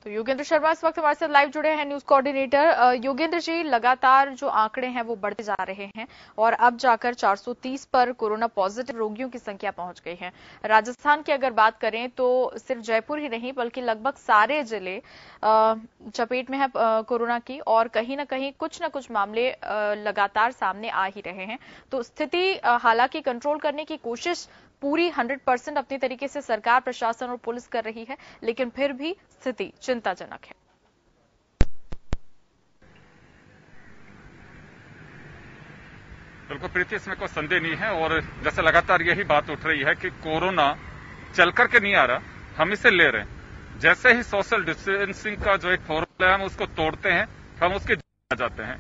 तो योगेंद्र शर्मा इस वक्त हमारे साथ लाइव जुड़े हैं, न्यूज कोऑर्डिनेटर। योगेंद्र जी, लगातार जो आंकड़े हैं वो बढ़ते जा रहे हैं और अब जाकर 430 पर कोरोना पॉजिटिव रोगियों की संख्या पहुंच गई है। राजस्थान की अगर बात करें तो सिर्फ जयपुर ही नहीं बल्कि लगभग सारे जिले चपेट में है कोरोना की, और कहीं ना कहीं कुछ ना कुछ मामले लगातार सामने आ ही रहे हैं। तो स्थिति हालांकि कंट्रोल करने की कोशिश पूरी 100% अपनी तरीके से सरकार, प्रशासन और पुलिस कर रही है, लेकिन फिर भी स्थिति चिंताजनक है। बिल्कुल प्रीति, इसमें कोई संदेह नहीं है। और जैसे लगातार यही बात उठ रही है कि कोरोना चल करके नहीं आ रहा, हम इसे ले रहे हैं। जैसे ही सोशल डिस्टेंसिंग का जो एक फॉर्मूला है हम उसको तोड़ते हैं, हम उसके जाते हैं।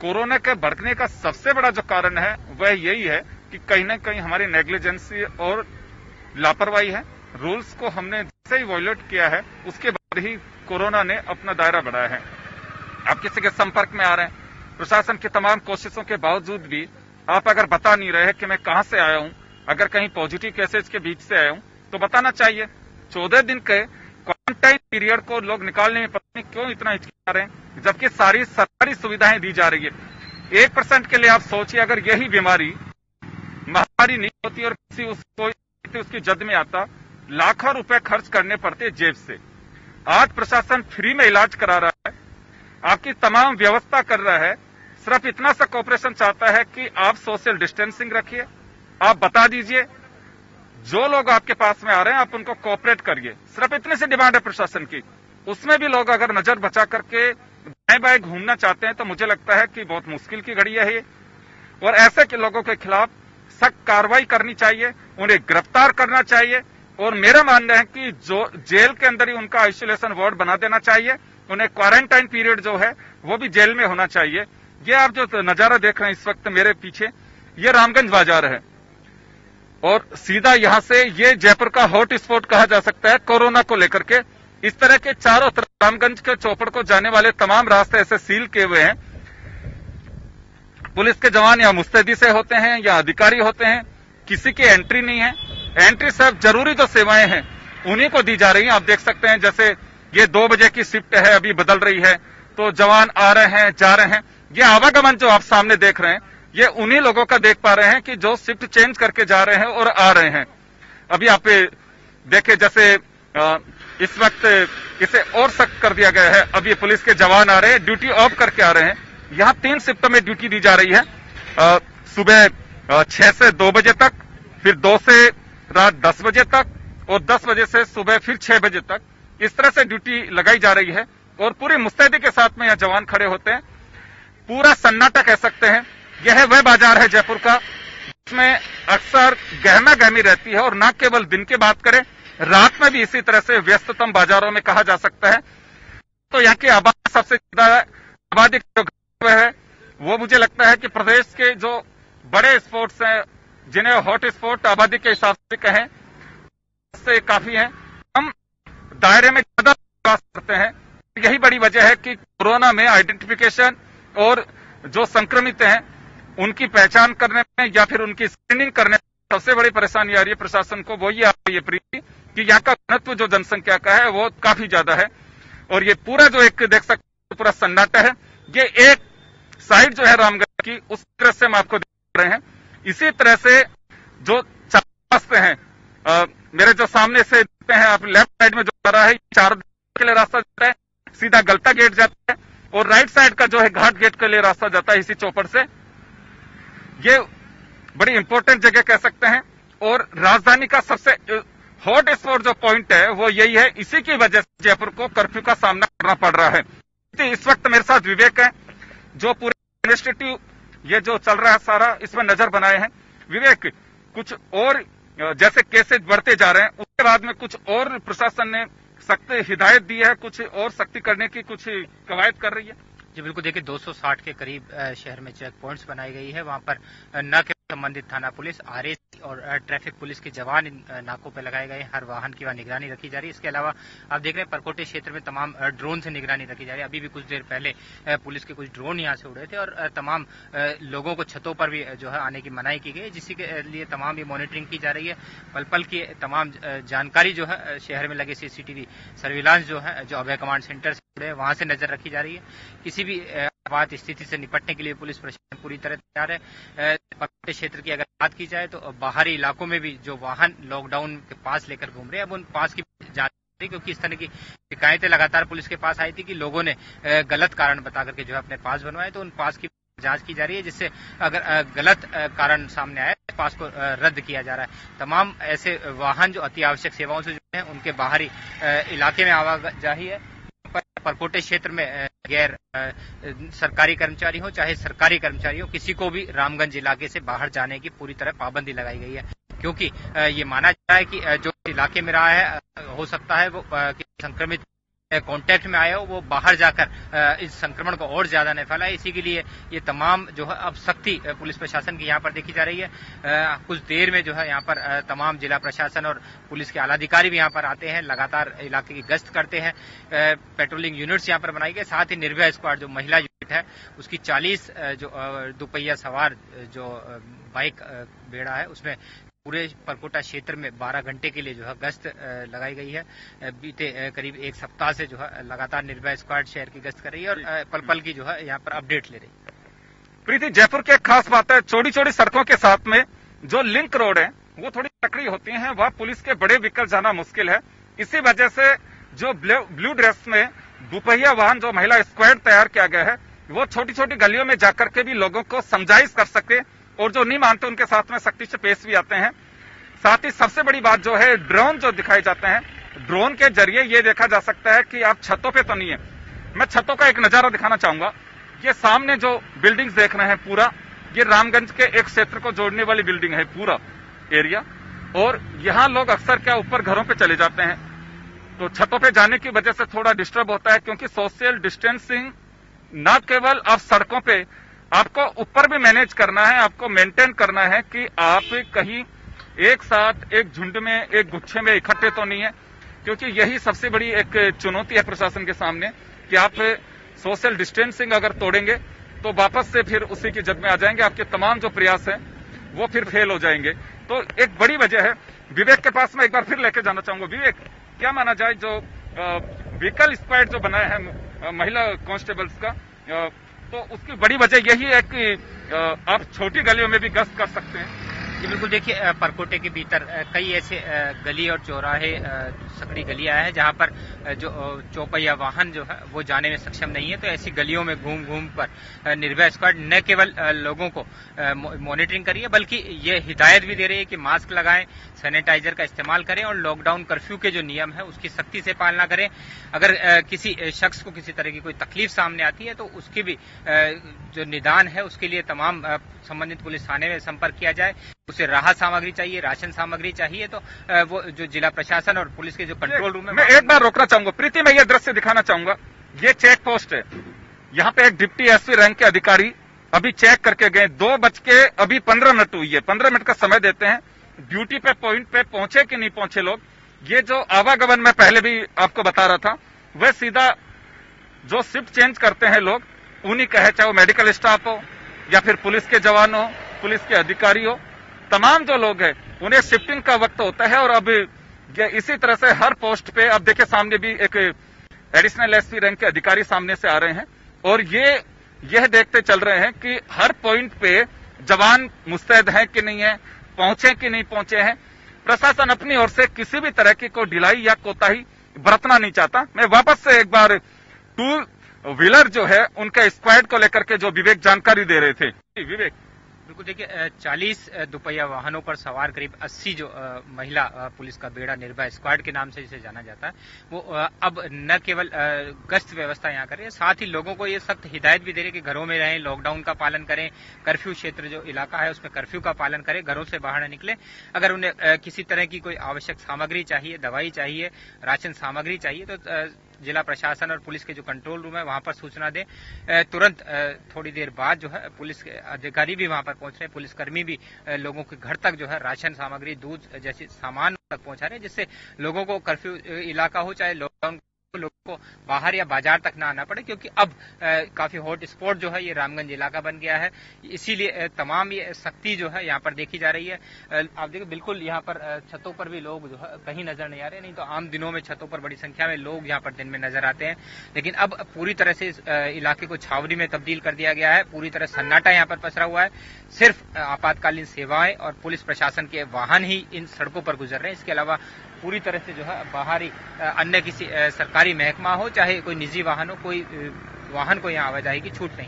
कोरोना के बढ़ने का सबसे बड़ा जो कारण है वह यही है कि कहीं ना कहीं हमारी नेग्लिजेंसी और लापरवाही है। रूल्स को हमने जैसे ही वायलेट किया है उसके बाद ही कोरोना ने अपना दायरा बढ़ाया है। आप किसी के संपर्क में आ रहे हैं, प्रशासन की तमाम कोशिशों के बावजूद भी आप अगर बता नहीं रहे कि मैं कहां से आया हूं, अगर कहीं पॉजिटिव केसेज के बीच से आया हूं तो बताना चाहिए। 14 दिन के क्वारंटाइन पीरियड को लोग निकालने में पता नहीं क्यों इतना हिचकिचा रहे हैं, जबकि सारी सरकारी सुविधाएं दी जा रही है। 1% के लिए आप सोचिए, अगर यही बीमारी महामारी नहीं होती और किसी उसकी जद में आता, लाखों रुपए खर्च करने पड़ते जेब से। आज प्रशासन फ्री में इलाज करा रहा है, आपकी तमाम व्यवस्था कर रहा है, सिर्फ इतना सा कोऑपरेशन चाहता है कि आप सोशल डिस्टेंसिंग रखिए, आप बता दीजिए जो लोग आपके पास में आ रहे हैं आप उनको कोऑपरेट करिए। सिर्फ इतनी सी डिमांड है प्रशासन की। उसमें भी लोग अगर नजर बचा करके दाएं बाएं घूमना चाहते हैं तो मुझे लगता है कि बहुत मुश्किल की घड़ी है ये, और ऐसे के लोगों के खिलाफ सख्त कार्रवाई करनी चाहिए, उन्हें गिरफ्तार करना चाहिए। और मेरा मानना है कि जो जेल के अंदर ही उनका आइसोलेशन वार्ड बना देना चाहिए, उन्हें क्वारंटाइन पीरियड जो है वो भी जेल में होना चाहिए। ये आप जो नजारा देख रहे हैं इस वक्त मेरे पीछे, ये रामगंज बाजार है और सीधा यहां से ये जयपुर का हॉट स्पॉट कहा जा सकता है कोरोना को लेकर के। इस तरह के चारों तरफ रामगंज के चौपड़ को जाने वाले तमाम रास्ते ऐसे सील किए हुए हैं। पुलिस के जवान या मुस्तैदी से होते हैं या अधिकारी होते हैं, किसी की एंट्री नहीं है। एंट्री सिर्फ जरूरी जो सेवाएं हैं उन्हीं को दी जा रही हैं। आप देख सकते हैं जैसे ये 2 बजे की शिफ्ट है, अभी बदल रही है, तो जवान आ रहे हैं जा रहे हैं। ये आवागमन जो आप सामने देख रहे हैं ये उन्हीं लोगों का देख पा रहे हैं कि जो शिफ्ट चेंज करके जा रहे हैं और आ रहे हैं। अभी आप देखे जैसे इस वक्त इसे और सख्त कर दिया गया है। अभी पुलिस के जवान आ रहे हैं, ड्यूटी ऑफ करके आ रहे हैं। यहाँ 3 शिफ्टों में ड्यूटी दी जा रही है, सुबह 6 से 2 बजे तक, फिर 2 से रात 10 बजे तक, और 10 बजे से सुबह फिर 6 बजे तक। इस तरह से ड्यूटी लगाई जा रही है और पूरी मुस्तैदी के साथ में यहाँ जवान खड़े होते हैं। पूरा सन्नाटा कह सकते हैं। यह वह बाजार है जयपुर का जिसमें अक्सर गहमा गहमी रहती है, और न केवल दिन की बात करें, रात में भी इसी तरह से व्यस्ततम बाजारों में कहा जा सकता है। तो यहाँ की आबादी सबसे ज्यादा आबादी जो है वो मुझे लगता है कि प्रदेश के जो बड़े स्पोर्ट्स हैं, जिन्हें हॉट स्पॉट आबादी के हिसाब से कहें, से काफी हैं। हम दायरे में ज्यादा विश्वास करते हैं। यही बड़ी वजह है कि कोरोना में आइडेंटिफिकेशन और जो संक्रमित हैं उनकी पहचान करने में या फिर उनकी स्क्रीनिंग करने में सबसे बड़ी परेशानी आ रही है प्रशासन को। वही आ रही है प्रीति कि यहाँ का घनत्व जो जनसंख्या का है वो काफी ज्यादा है, और ये पूरा जो एक देख सकते हैं पूरा सन्नाटा है। ये एक साइड जो है रामगढ़ की, उस तरह से हम आपको देख रहे हैं। इसी तरह से जो रास्ते हैं मेरे जो सामने से देखते हैं आप, लेफ्ट साइड में जो आ रहा है 4 के लिए रास्ता जाता है, सीधा गलता गेट जाता है, और राइट साइड का जो है घाट गेट के लिए रास्ता जाता है इसी चौपड़ से। ये बड़ी इंपॉर्टेंट जगह कह सकते हैं, और राजधानी का सबसे हॉट स्पॉट जो पॉइंट है वो यही है। इसी की वजह से जयपुर को कर्फ्यू का सामना करना पड़ रहा है। इस वक्त मेरे साथ विवेक है जो पूरे इन्वेस्टिगेटिव ये जो चल रहा है सारा इसमें नजर बनाए हैं। विवेक, कुछ और जैसे केसेज बढ़ते जा रहे हैं उसके बाद में कुछ और प्रशासन ने सख्त हिदायत दी है, कुछ और सख्ती करने की कुछ कवायद कर रही है? जी बिल्कुल, देखिए 260 के करीब शहर में चेक पॉइंट्स बनाई गई है। वहां पर न केवल संबंधित थाना पुलिस, आरएसी और ट्रैफिक पुलिस के जवान इन नाकों पर लगाए गए। हर वाहन की वहां निगरानी रखी जा रही है। इसके अलावा आप देख रहे हैं परकोटे क्षेत्र में तमाम ड्रोन से निगरानी रखी जा रही है। अभी भी कुछ देर पहले पुलिस के कुछ ड्रोन यहां से उड़े थे और तमाम लोगों को छतों पर भी जो है आने की मनाही की गई, जिसके लिए तमाम भी मॉनिटरिंग की जा रही है। पल पल की तमाम जानकारी जो है शहर में लगे सीसीटीवी सर्विलांस जो है, जो अभय कमांड सेंटर से जुड़े हैं, वहां से नजर रखी जा रही है। किसी भी आपात स्थिति से निपटने के लिए पुलिस प्रशासन पूरी तरह तैयार है। परकोटे क्षेत्र की अगर बात की जाए तो बाहरी इलाकों में भी जो वाहन लॉकडाउन के पास लेकर घूम रहे हैं, अब उन पास की जांच, क्योंकि इस तरह की शिकायतें लगातार पुलिस के पास आई थी कि लोगों ने गलत कारण बता करके जो है अपने पास बनवाए, तो उन पास की जांच की जा रही है, जिससे अगर गलत कारण सामने आए पास को रद्द किया जा रहा है। तमाम ऐसे वाहन जो अति आवश्यक सेवाओं से जुड़े हैं उनके बाहरी इलाके में आवाजाही है। परकोटे क्षेत्र में गैर सरकारी कर्मचारी हो चाहे सरकारी कर्मचारी हो, किसी को भी रामगंज इलाके से बाहर जाने की पूरी तरह पाबंदी लगाई गई है, क्योंकि ये माना जा रहा है कि जो इलाके में रहा है हो सकता है वो संक्रमित कांटेक्ट में आया हो, वो बाहर जाकर इस संक्रमण को और ज्यादा न फैलाए। इसी के लिए ये तमाम जो है अब सख्ती पुलिस प्रशासन की यहाँ पर देखी जा रही है। कुछ देर में जो है यहाँ पर तमाम जिला प्रशासन और पुलिस के आला अधिकारी भी यहाँ पर आते हैं, लगातार इलाके की गश्त करते हैं। पेट्रोलिंग यूनिट्स यहाँ पर बनाई गई, साथ ही निर्भया स्क्वाड जो महिला यूनिट है उसकी 40 जो दुपहिया सवार जो बाइक बेड़ा है उसमें पूरे परकोटा क्षेत्र में 12 घंटे के लिए जो है गश्त लगाई गई है। बीते करीब एक सप्ताह से जो है लगातार निर्भया स्क्वाड शहर की गश्त कर रही है और पल पल की जो है यहाँ पर अपडेट ले रही है। प्रीति, जयपुर की एक खास बात है, चौड़ी चौड़ी सड़कों के साथ में जो लिंक रोड है वो थोड़ी सकड़ी होती हैं, वहां पुलिस के बड़े व्हीकल जाना मुश्किल है। इसी वजह से जो ब्लू ड्रेस में दुपहिया वाहन जो महिला स्क्वाड तैयार किया गया है वो छोटी छोटी गलियों में जाकर के भी लोगों को समझाइश कर सके और जो नहीं मानते उनके साथ में सख्ती से पेश भी आते हैं। साथ ही सबसे बड़ी बात जो है, ड्रोन जो दिखाए जाते हैं, ड्रोन के जरिए ये देखा जा सकता है कि आप छतों पे तो नहीं है। मैं छतों का एक नजारा दिखाना चाहूंगा। ये सामने जो बिल्डिंग्स देख रहे हैं पूरा, ये रामगंज के एक क्षेत्र को जोड़ने वाली बिल्डिंग है पूरा एरिया, और यहां लोग अक्सर क्या ऊपर घरों पे चले जाते हैं, तो छतों पे जाने की वजह से थोड़ा डिस्टर्ब होता है, क्योंकि सोशल डिस्टेंसिंग न केवल अब सड़कों पे आपको ऊपर भी मैनेज करना है, आपको मेंटेन करना है कि आप कहीं एक साथ एक झुंड में एक गुच्छे में इकट्ठे तो नहीं है, क्योंकि यही सबसे बड़ी एक चुनौती है प्रशासन के सामने कि आप सोशल डिस्टेंसिंग अगर तोड़ेंगे तो वापस से फिर उसी की जद में आ जाएंगे, आपके तमाम जो प्रयास हैं वो फिर फेल हो जाएंगे। तो एक बड़ी वजह है। विवेक के पास मैं एक बार फिर लेके जाना चाहूंगा। विवेक, क्या माना जाए जो व्हीकल स्क्वाड जो बनाया है महिला कांस्टेबल्स का, तो उसकी बड़ी वजह यही है कि आप छोटी गलियों में भी गश्त कर सकते हैं। जी बिल्कुल, देखिए परकोटे के भीतर कई ऐसे गली और चौराहे सकड़ी गलियां हैं जहां पर जो चौपहिया वाहन जो है वो जाने में सक्षम नहीं है, तो ऐसी गलियों में घूम घूम पर निर्भया स्क्वाड न केवल लोगों को मॉनिटरिंग करी है, बल्कि ये हिदायत भी दे रही है कि मास्क लगाएं, सैनिटाइजर का इस्तेमाल करें और लॉकडाउन कर्फ्यू के जो नियम है उसकी सख्ती से पालना करें। अगर किसी शख्स को किसी तरह की कोई तकलीफ सामने आती है तो उसकी भी जो निदान है उसके लिए तमाम संबंधित पुलिस थाने में संपर्क किया जाए। उसे राहत सामग्री चाहिए, राशन सामग्री चाहिए, तो वो जो जिला प्रशासन और पुलिस के जो कंट्रोल रूम है। मैं एक बार रोकना चाहूंगा प्रीति, मैं ये दृश्य दिखाना चाहूंगा। ये चेक पोस्ट है, यहाँ पे एक डिप्टी एसपी रैंक के अधिकारी अभी चेक करके गए। 2:15 हुई है, 15 मिनट का समय देते हैं। ड्यूटी पे पॉइंट पे पहुंचे कि नहीं पहुंचे लोग। ये जो आवागमन में पहले भी आपको बता रहा था, वह सीधा जो शिफ्ट चेंज करते हैं लोग उन्हीं का है, चाहे वो मेडिकल स्टाफ हो या फिर पुलिस के जवान हो, पुलिस के अधिकारी हो, तमाम जो लोग हैं उन्हें शिफ्टिंग का वक्त होता है। और अब इसी तरह से हर पोस्ट पे अब देखिए सामने भी एक एडिशनल एसपी रैंक के अधिकारी सामने से आ रहे हैं और यह देखते चल रहे हैं कि हर पॉइंट पे जवान मुस्तैद हैं कि नहीं है, पहुंचे कि नहीं पहुंचे हैं। प्रशासन अपनी ओर से किसी भी तरह की कोई ढिलाई या कोताही बरतना नहीं चाहता। मैं वापस से एक बार टू व्हीलर जो है उनके स्क्वाड को लेकर के जो विवेक जानकारी दे रहे थे। विवेक, बिल्कुल, देखिए 40 दुपहिया वाहनों पर सवार करीब 80 जो महिला पुलिस का बेड़ा निर्भया स्क्वाड के नाम से जिसे जाना जाता है, वो अब न केवल गश्त व्यवस्था यहाँ कर रही है, साथ ही लोगों को ये सख्त हिदायत भी दे रही है कि घरों में रहें, लॉकडाउन का पालन करें, कर्फ्यू क्षेत्र जो इलाका है उसमें कर्फ्यू का पालन करें, घरों से बाहर न निकले। अगर उन्हें किसी तरह की कोई आवश्यक सामग्री चाहिए, दवाई चाहिए, राशन सामग्री चाहिए, तो जिला प्रशासन और पुलिस के जो कंट्रोल रूम है वहां पर सूचना दें। तुरंत थोड़ी देर बाद जो है पुलिस के अधिकारी भी वहां पर पहुंच रहे हैं, पुलिसकर्मी भी लोगों के घर तक जो है राशन सामग्री, दूध जैसी सामान तक पहुंचा रहे हैं, जिससे लोगों को कर्फ्यू इलाका हो चाहे लॉकडाउन, लोगों को बाहर या बाजार तक ना आना पड़े, क्योंकि अब काफी हॉट स्पॉट जो है ये रामगंज इलाका बन गया है। इसीलिए तमाम ये सख्ती जो है यहाँ पर देखी जा रही है। आप देखिए बिल्कुल यहाँ पर छतों पर भी लोग जो है कहीं नजर नहीं आ रहे, नहीं तो आम दिनों में छतों पर बड़ी संख्या में लोग यहाँ पर दिन में नजर आते हैं, लेकिन अब पूरी तरह से इस इलाके को छावनी में तब्दील कर दिया गया है। पूरी तरह सन्नाटा यहाँ पर पसरा हुआ है, सिर्फ आपातकालीन सेवाएं और पुलिस प्रशासन के वाहन ही इन सड़कों पर गुजर रहे हैं। इसके अलावा पूरी तरह से जो है बाहरी अन्य किसी सरकारी महकमा हो चाहे कोई निजी वाहन हो, कोई वाहन को यहाँ आवाजाही की छूट नहीं।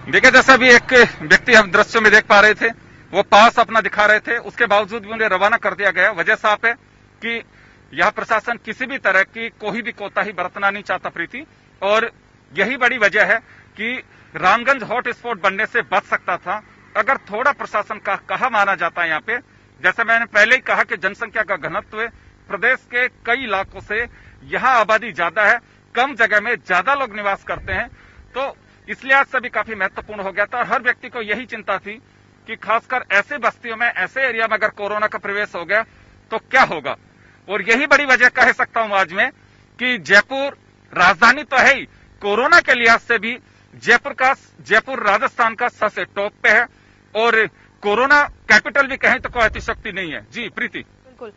देखिए, जैसा भी एक व्यक्ति हम दृश्यों में देख पा रहे थे, वो पास अपना दिखा रहे थे, उसके बावजूद भी उन्हें रवाना कर दिया गया। वजह साफ है कि यह प्रशासन किसी भी तरह की कोई भी कोताही बरतना नहीं चाहता प्रीति, और यही बड़ी वजह है कि रामगंज हॉट स्पॉट बनने से बच सकता था अगर थोड़ा प्रशासन का कहा माना जाता। यहाँ पे जैसे मैंने पहले ही कहा कि जनसंख्या का घनत्व प्रदेश के कई इलाकों से यहाँ आबादी ज्यादा है, कम जगह में ज्यादा लोग निवास करते हैं, तो इसलिए आज सभी काफी महत्वपूर्ण हो गया था। हर व्यक्ति को यही चिंता थी कि खासकर ऐसे बस्तियों में, ऐसे एरिया में अगर कोरोना का प्रवेश हो गया तो क्या होगा। और यही बड़ी वजह कह सकता हूं आज में कि जयपुर राजधानी तो है ही, कोरोना के लिहाज से भी जयपुर राजस्थान का सबसे टॉप पे है, और कोरोना कैपिटल भी कहें तो कोई अतिशक्ति नहीं है। जी प्रीति। बिल्कुल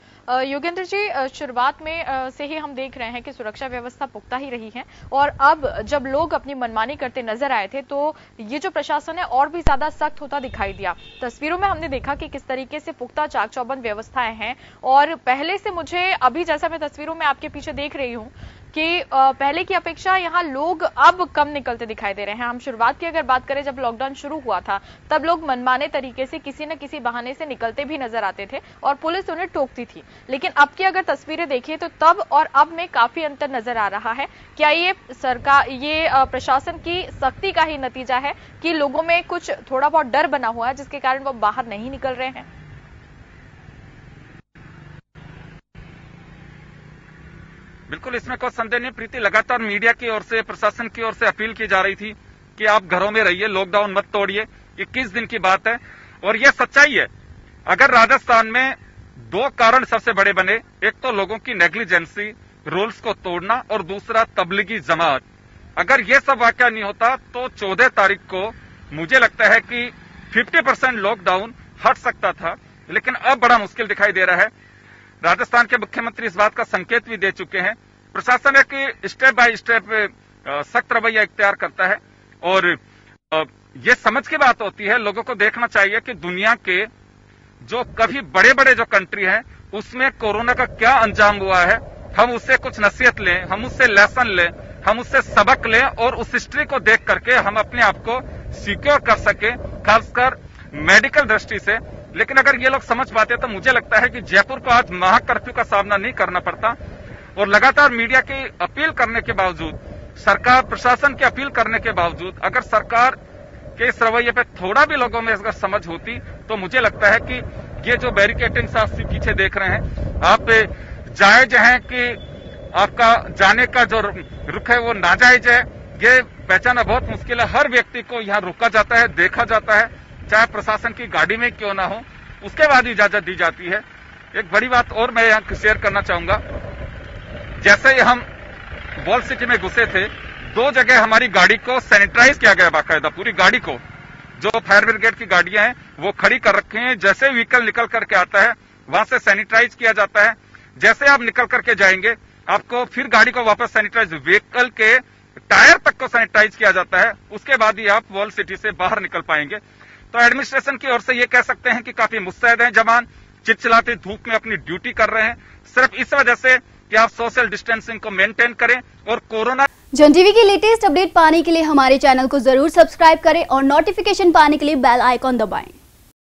योगेंद्र जी, शुरुआत में से ही हम देख रहे हैं कि सुरक्षा व्यवस्था पुख्ता ही रही है, और अब जब लोग अपनी मनमानी करते नजर आए थे तो ये जो प्रशासन है और भी ज्यादा सख्त होता दिखाई दिया। तस्वीरों में हमने देखा कि किस तरीके से पुख्ता चाक चौबंद व्यवस्थाएं हैं, और पहले से मुझे अभी जैसा मैं तस्वीरों में आपके पीछे देख रही हूं कि पहले की अपेक्षा यहाँ लोग अब कम निकलते दिखाई दे रहे हैं। हम शुरुआत की अगर बात करें, जब लॉकडाउन शुरू हुआ था तब लोग मनमाने तरीके से किसी न किसी बहाने से निकलते भी नजर आते थे और पुलिस उन्हें टोकती थी, लेकिन अब की अगर तस्वीरें देखिए तो तब और अब में काफी अंतर नजर आ रहा है। क्या ये प्रशासन की सख्ती का ही नतीजा है कि लोगों में कुछ थोड़ा बहुत डर बना हुआ है जिसके कारण वो बाहर नहीं निकल रहे हैं? बिल्कुल, इसमें कोई संदेह नहीं प्रीति। लगातार मीडिया की ओर से, प्रशासन की ओर से अपील की जा रही थी कि आप घरों में रहिए, लॉकडाउन मत तोड़िए। 21 दिन की बात है और यह सच्चाई है। अगर राजस्थान में दो कारण सबसे बड़े बने, एक तो लोगों की नेग्लिजेंसी, रूल्स को तोड़ना, और दूसरा तबलीगी जमात। अगर यह सब वाकया नहीं होता तो 14 तारीख को मुझे लगता है कि 50% लॉकडाउन हट सकता था, लेकिन अब बड़ा मुश्किल दिखाई दे रहा है। राजस्थान के मुख्यमंत्री इस बात का संकेत भी दे चुके हैं। प्रशासन एक स्टेप बाय स्टेप सख्त रवैया इख्तियार करता है, और ये समझ की बात होती है, लोगों को देखना चाहिए कि दुनिया के जो कभी बड़े बड़े जो कंट्री हैं उसमें कोरोना का क्या अंजाम हुआ है। हम उससे कुछ नसीहत लें, हम उससे लेसन लें, हम उससे सबक लें, और उस हिस्ट्री को देख करके हम अपने आप को सिक्योर कर सके, खासकर मेडिकल दृष्टि से। लेकिन अगर ये लोग समझ पाते तो मुझे लगता है कि जयपुर को आज महाकर्फ्यू का सामना नहीं करना पड़ता। और लगातार मीडिया की अपील करने के बावजूद, सरकार प्रशासन की अपील करने के बावजूद, अगर सरकार के इस रवैये पे थोड़ा भी लोगों में अगर समझ होती तो मुझे लगता है कि ये जो बैरिकेटिंग से आप पीछे देख रहे हैं, आप जायज हैं कि आपका जाने का जो रुख है वो नाजायज है, ये पहचाना बहुत मुश्किल है। हर व्यक्ति को यहाँ रोका जाता है, देखा जाता है, चाहे प्रशासन की गाड़ी में क्यों ना हो, उसके बाद इजाजत दी जाती है। एक बड़ी बात और मैं यहाँ शेयर करना चाहूंगा, जैसे ही हम वॉल सिटी में घुसे थे, 2 जगह हमारी गाड़ी को सैनिटाइज किया गया, बाकायदा पूरी गाड़ी को। जो फायर ब्रिगेड की गाड़ियां हैं वो खड़ी कर रखी हैं, जैसे व्हीकल निकल करके आता है वहां से सैनिटाइज किया जाता है। जैसे आप निकल करके जाएंगे आपको फिर गाड़ी को वापस सैनिटाइज, व्हीकल के टायर तक को सैनिटाइज किया जाता है, उसके बाद ही आप वॉल सिटी से बाहर निकल पाएंगे। तो एडमिनिस्ट्रेशन की ओर से ये कह सकते हैं कि काफी मुस्तैद हैं जवान, चिलचिलाते धूप में अपनी ड्यूटी कर रहे हैं, सिर्फ इस वजह से कि आप सोशल डिस्टेंसिंग को मेंटेन करें और कोरोना। जन टीवी की लेटेस्ट अपडेट पाने के लिए हमारे चैनल को जरूर सब्सक्राइब करें और नोटिफिकेशन पाने के लिए बेल आइकॉन दबाएं।